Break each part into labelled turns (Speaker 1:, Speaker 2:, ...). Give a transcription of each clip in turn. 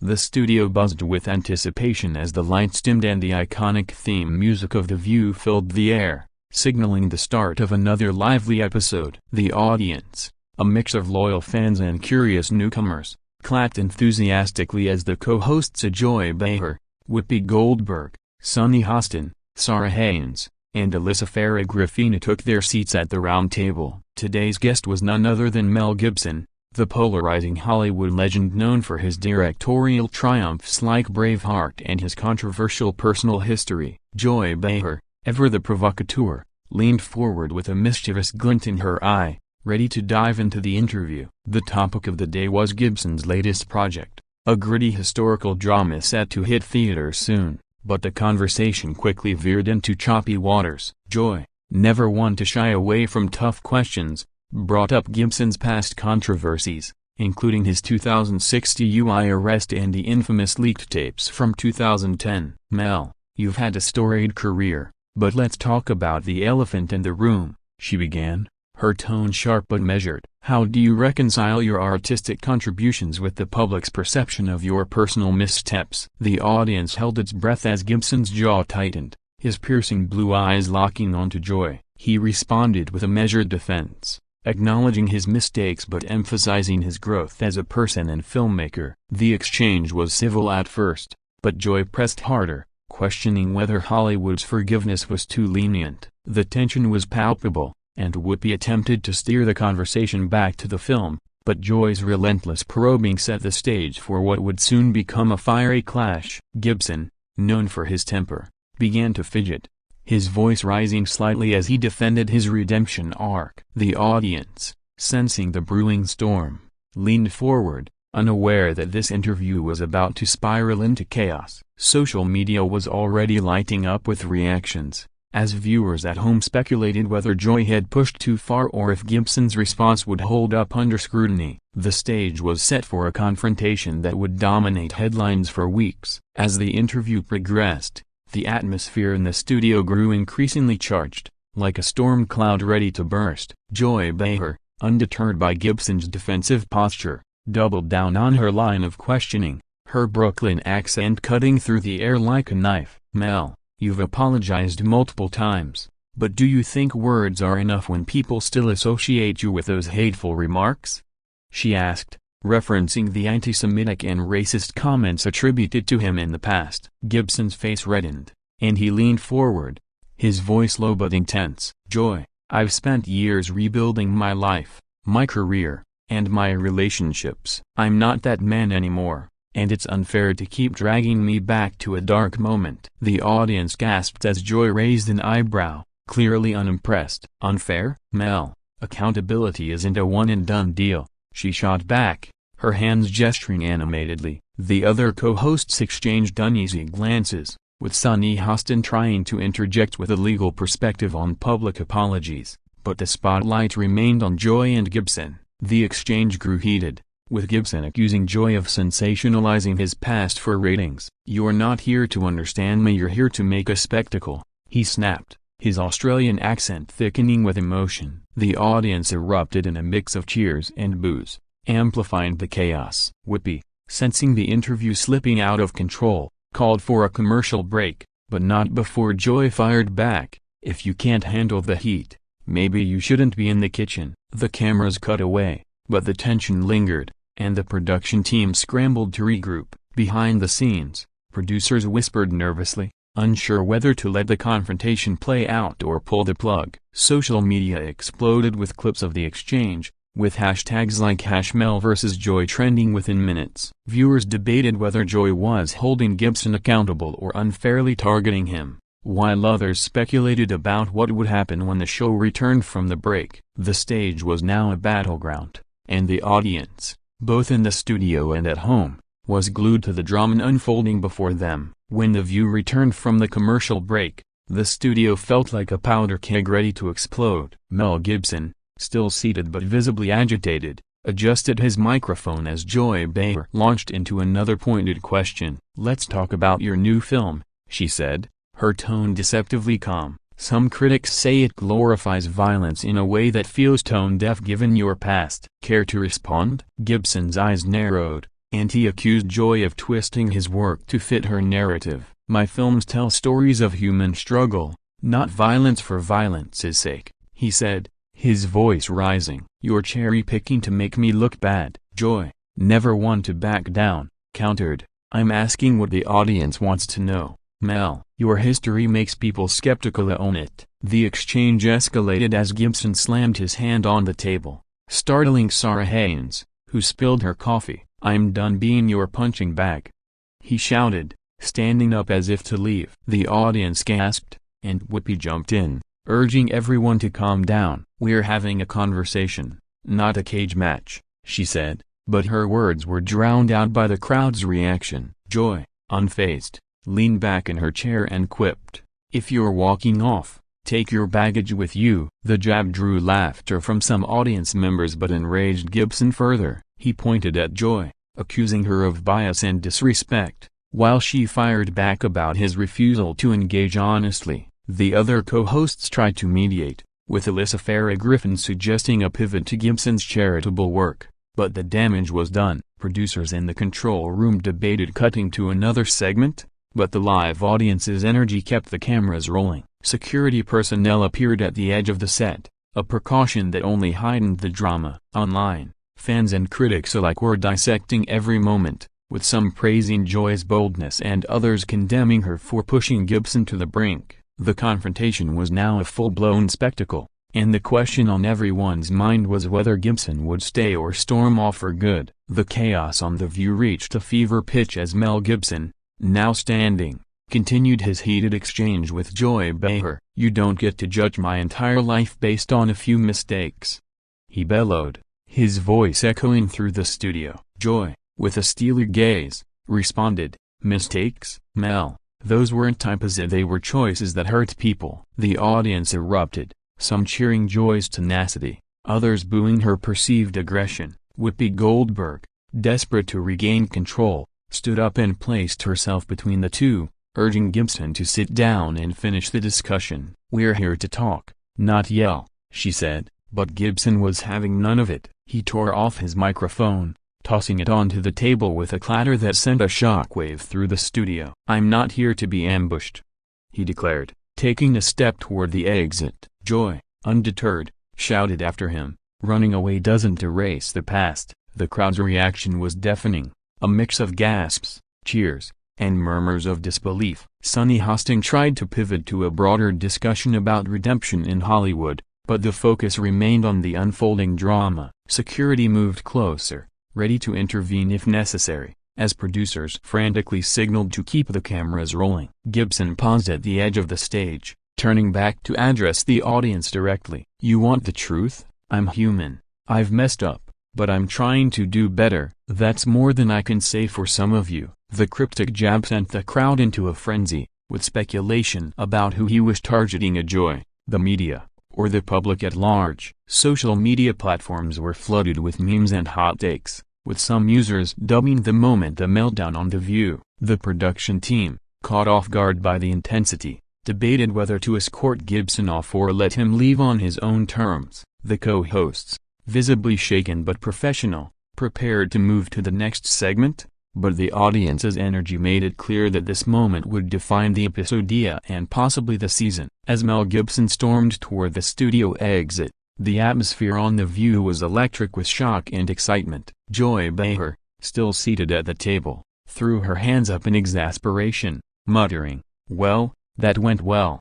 Speaker 1: The studio buzzed with anticipation as the lights dimmed and the iconic theme music of The View filled the air, signaling the start of another lively episode. The audience, a mix of loyal fans and curious newcomers, clapped enthusiastically as the co-hosts Joy Behar, Whoopi Goldberg, Sunny Hostin, Sarah Haynes, and Alyssa Farah Griffina took their seats at the round table. Today's guest was none other than Mel Gibson, the polarizing Hollywood legend known for his directorial triumphs like Braveheart and his controversial personal history. Joy Behar, ever the provocateur, leaned forward with a mischievous glint in her eye, ready to dive into the interview. The topic of the day was Gibson's latest project, a gritty historical drama set to hit theaters soon, but the conversation quickly veered into choppy waters. Joy, never one to shy away from tough questions, brought up Gibson's past controversies, including his 2006 DUI arrest and the infamous leaked tapes from 2010. "Mel, you've had a storied career, but let's talk about the elephant in the room," she began, her tone sharp but measured. "How do you reconcile your artistic contributions with the public's perception of your personal missteps?" The audience held its breath as Gibson's jaw tightened, his piercing blue eyes locking onto Joy. He responded with a measured defense, acknowledging his mistakes but emphasizing his growth as a person and filmmaker. The exchange was civil at first, but Joy pressed harder, questioning whether Hollywood's forgiveness was too lenient. The tension was palpable, and Whoopi attempted to steer the conversation back to the film, but Joy's relentless probing set the stage for what would soon become a fiery clash. Gibson, known for his temper, began to fidget, his voice rising slightly as he defended his redemption arc. The audience, sensing the brewing storm, leaned forward, unaware that this interview was about to spiral into chaos. Social media was already lighting up with reactions, as viewers at home speculated whether Joy had pushed too far or if Gibson's response would hold up under scrutiny. The stage was set for a confrontation that would dominate headlines for weeks. As the interview progressed, the atmosphere in the studio grew increasingly charged, like a storm cloud ready to burst. Joy Behar, undeterred by Gibson's defensive posture, doubled down on her line of questioning, her Brooklyn accent cutting through the air like a knife. "Mel, you've apologized multiple times, but do you think words are enough when people still associate you with those hateful remarks?" she asked, referencing the anti-Semitic and racist comments attributed to him in the past. Gibson's face reddened, and he leaned forward, his voice low but intense. "Joy, I've spent years rebuilding my life, my career, and my relationships. I'm not that man anymore, and it's unfair to keep dragging me back to a dark moment." The audience gasped as Joy raised an eyebrow, clearly unimpressed. "Unfair? Mel, accountability isn't a one-and-done deal," she shot back, her hands gesturing animatedly. The other co-hosts exchanged uneasy glances, with Sunny Hostin trying to interject with a legal perspective on public apologies, but the spotlight remained on Joy and Gibson. The exchange grew heated, with Gibson accusing Joy of sensationalizing his past for ratings. "You're not here to understand me, you're here to make a spectacle," he snapped, his Australian accent thickening with emotion. The audience erupted in a mix of cheers and boos, amplifying the chaos. Whoopi, sensing the interview slipping out of control, called for a commercial break, but not before Joy fired back, "If you can't handle the heat, maybe you shouldn't be in the kitchen." The cameras cut away, but the tension lingered, and the production team scrambled to regroup. Behind the scenes, producers whispered nervously, unsure whether to let the confrontation play out or pull the plug. Social media exploded with clips of the exchange, with hashtags like #MelVsJoy trending within minutes. Viewers debated whether Joy was holding Gibson accountable or unfairly targeting him, while others speculated about what would happen when the show returned from the break. The stage was now a battleground, and the audience, both in the studio and at home, was glued to the drama unfolding before them. When The View returned from the commercial break, the studio felt like a powder keg ready to explode. Mel Gibson, still seated but visibly agitated, adjusted his microphone as Joy Behar launched into another pointed question. "Let's talk about your new film," she said, her tone deceptively calm. "Some critics say it glorifies violence in a way that feels tone-deaf given your past." "Care to respond?" Gibson's eyes narrowed, and he accused Joy of twisting his work to fit her narrative. "My films tell stories of human struggle, not violence for violence's sake," he said, his voice rising. "You're cherry-picking to make me look bad." Joy, never one to back down, countered, "I'm asking what the audience wants to know. Mel, your history makes people skeptical. Own it." The exchange escalated as Gibson slammed his hand on the table, startling Sarah Haynes, who spilled her coffee. "I'm done being your punching bag," he shouted, standing up as if to leave. The audience gasped, and Whoopi jumped in, urging everyone to calm down. "We're having a conversation, not a cage match," she said, but her words were drowned out by the crowd's reaction. Joy, unfazed, leaned back in her chair and quipped, "If you're walking off, take your baggage with you." The jab drew laughter from some audience members but enraged Gibson further. He pointed at Joy, accusing her of bias and disrespect, while she fired back about his refusal to engage honestly. The other co-hosts tried to mediate, with Alyssa Farah Griffin suggesting a pivot to Gibson's charitable work, but the damage was done. Producers in the control room debated cutting to another segment, but the live audience's energy kept the cameras rolling. Security personnel appeared at the edge of the set, a precaution that only heightened the drama. Online, fans and critics alike were dissecting every moment, with some praising Joy's boldness and others condemning her for pushing Gibson to the brink. The confrontation was now a full-blown spectacle, and the question on everyone's mind was whether Gibson would stay or storm off for good. The chaos on The View reached a fever pitch as Mel Gibson, now standing, continued his heated exchange with Joy Behar. "You don't get to judge my entire life based on a few mistakes," he bellowed, his voice echoing through the studio. Joy, with a steely gaze, responded, "Mistakes, Mel? Those weren't typos, they were choices that hurt people." The audience erupted, some cheering Joy's tenacity, others booing her perceived aggression. Whoopi Goldberg, desperate to regain control, stood up and placed herself between the two, urging Gibson to sit down and finish the discussion. "We're here to talk, not yell," she said, but Gibson was having none of it. He tore off his microphone, tossing it onto the table with a clatter that sent a shockwave through the studio. "I'm not here to be ambushed," he declared, taking a step toward the exit. Joy, undeterred, shouted after him, "Running away doesn't erase the past." The crowd's reaction was deafening, a mix of gasps, cheers, and murmurs of disbelief. Sunny Hosting tried to pivot to a broader discussion about redemption in Hollywood, but the focus remained on the unfolding drama. Security moved closer, ready to intervene if necessary, as producers frantically signaled to keep the cameras rolling. Gibson paused at the edge of the stage, turning back to address the audience directly. "You want the truth? I'm human. I've messed up, but I'm trying to do better. That's more than I can say for some of you." The cryptic jab sent the crowd into a frenzy, with speculation about who he was targeting: a Joy, the media, or the public at large. Social media platforms were flooded with memes and hot takes, with some users dubbing the moment a meltdown on The View. The production team, caught off guard by the intensity, debated whether to escort Gibson off or let him leave on his own terms. The co-hosts, visibly shaken but professional, prepared to move to the next segment, but the audience's energy made it clear that this moment would define the episodia and possibly the season. As Mel Gibson stormed toward the studio exit, the atmosphere on The View was electric with shock and excitement. Joy Behar, still seated at the table, threw her hands up in exasperation, muttering, "Well, that went well,"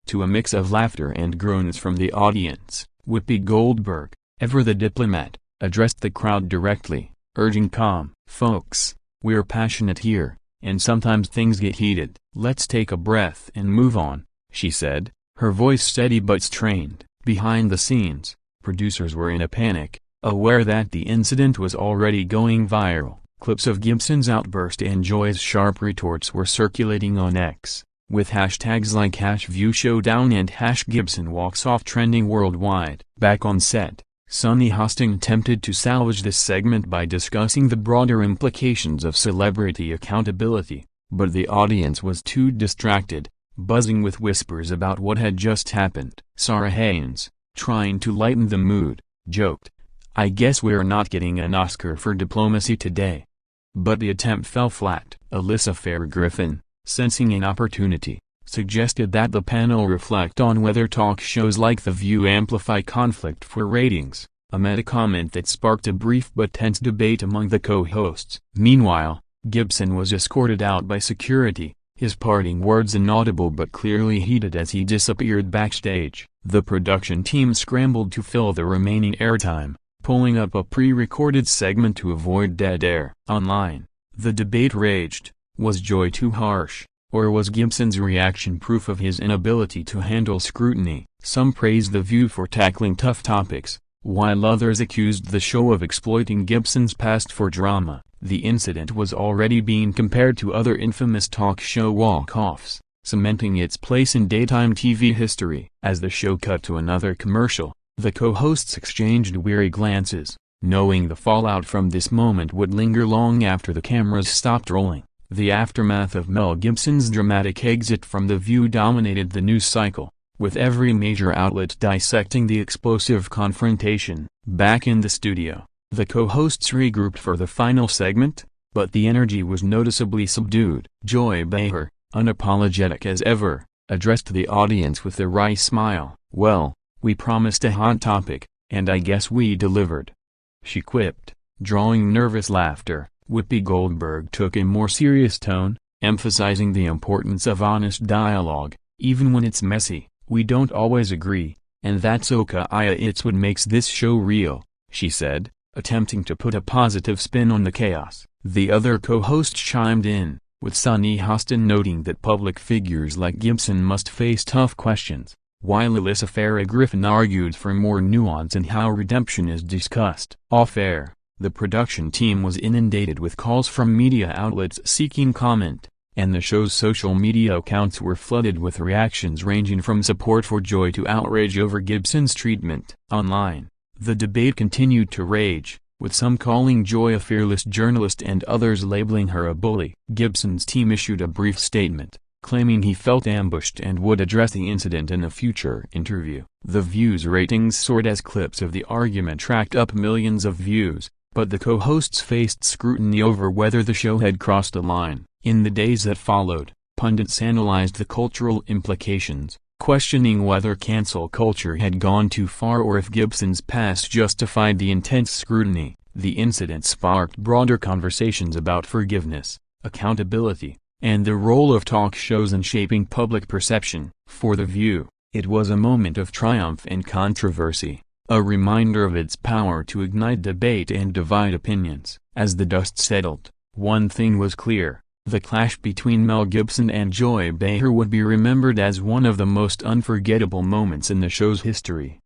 Speaker 1: to a mix of laughter and groans from the audience. Whoopi Goldberg, ever the diplomat, addressed the crowd directly, urging calm. "Folks, we're passionate here, and sometimes things get heated. Let's take a breath and move on," she said, her voice steady but strained. Behind the scenes, producers were in a panic, aware that the incident was already going viral. Clips of Gibson's outburst and Joy's sharp retorts were circulating on X, with hashtags like #ViewShowdown and #GibsonWalksOff trending worldwide. Back on set, Sunny Hosting attempted to salvage this segment by discussing the broader implications of celebrity accountability, but the audience was too distracted, buzzing with whispers about what had just happened. Sarah Haynes, trying to lighten the mood, joked, "I guess we're not getting an Oscar for diplomacy today." But the attempt fell flat. Alyssa Fair-Griffin, sensing an opportunity, suggested that the panel reflect on whether talk shows like The View amplify conflict for ratings, a meta-comment that sparked a brief but tense debate among the co-hosts. Meanwhile, Gibson was escorted out by security, his parting words inaudible but clearly heated as he disappeared backstage. The production team scrambled to fill the remaining airtime, pulling up a pre-recorded segment to avoid dead air. Online, the debate raged. Was Joy too harsh, or was Gibson's reaction proof of his inability to handle scrutiny? Some praised The View for tackling tough topics, while others accused the show of exploiting Gibson's past for drama. The incident was already being compared to other infamous talk show walk-offs, cementing its place in daytime TV history. As the show cut to another commercial, the co-hosts exchanged weary glances, knowing the fallout from this moment would linger long after the cameras stopped rolling. The aftermath of Mel Gibson's dramatic exit from The View dominated the news cycle, with every major outlet dissecting the explosive confrontation. Back in the studio, the co-hosts regrouped for the final segment, but the energy was noticeably subdued. Joy Behar, unapologetic as ever, addressed the audience with a wry smile. "Well, we promised a hot topic, and I guess we delivered," she quipped, drawing nervous laughter. Whoopi Goldberg took a more serious tone, emphasizing the importance of honest dialogue, even when it's messy. "We don't always agree, and that's okay. It's what makes this show real," she said, attempting to put a positive spin on the chaos. The other co-hosts chimed in, with Sunny Hostin noting that public figures like Gibson must face tough questions, while Alyssa Fair-Griffin argued for more nuance in how redemption is discussed. Off-air, the production team was inundated with calls from media outlets seeking comment, and the show's social media accounts were flooded with reactions ranging from support for Joy to outrage over Gibson's treatment. Online, the debate continued to rage, with some calling Joy a fearless journalist and others labeling her a bully. Gibson's team issued a brief statement, claiming he felt ambushed and would address the incident in a future interview. The View's ratings soared as clips of the argument tracked up millions of views, but the co-hosts faced scrutiny over whether the show had crossed a line. In the days that followed, pundits analyzed the cultural implications, questioning whether cancel culture had gone too far or if Gibson's past justified the intense scrutiny. The incident sparked broader conversations about forgiveness, accountability, and the role of talk shows in shaping public perception. For The View, it was a moment of triumph and controversy, a reminder of its power to ignite debate and divide opinions. As the dust settled, one thing was clear: the clash between Mel Gibson and Joy Behar would be remembered as one of the most unforgettable moments in the show's history.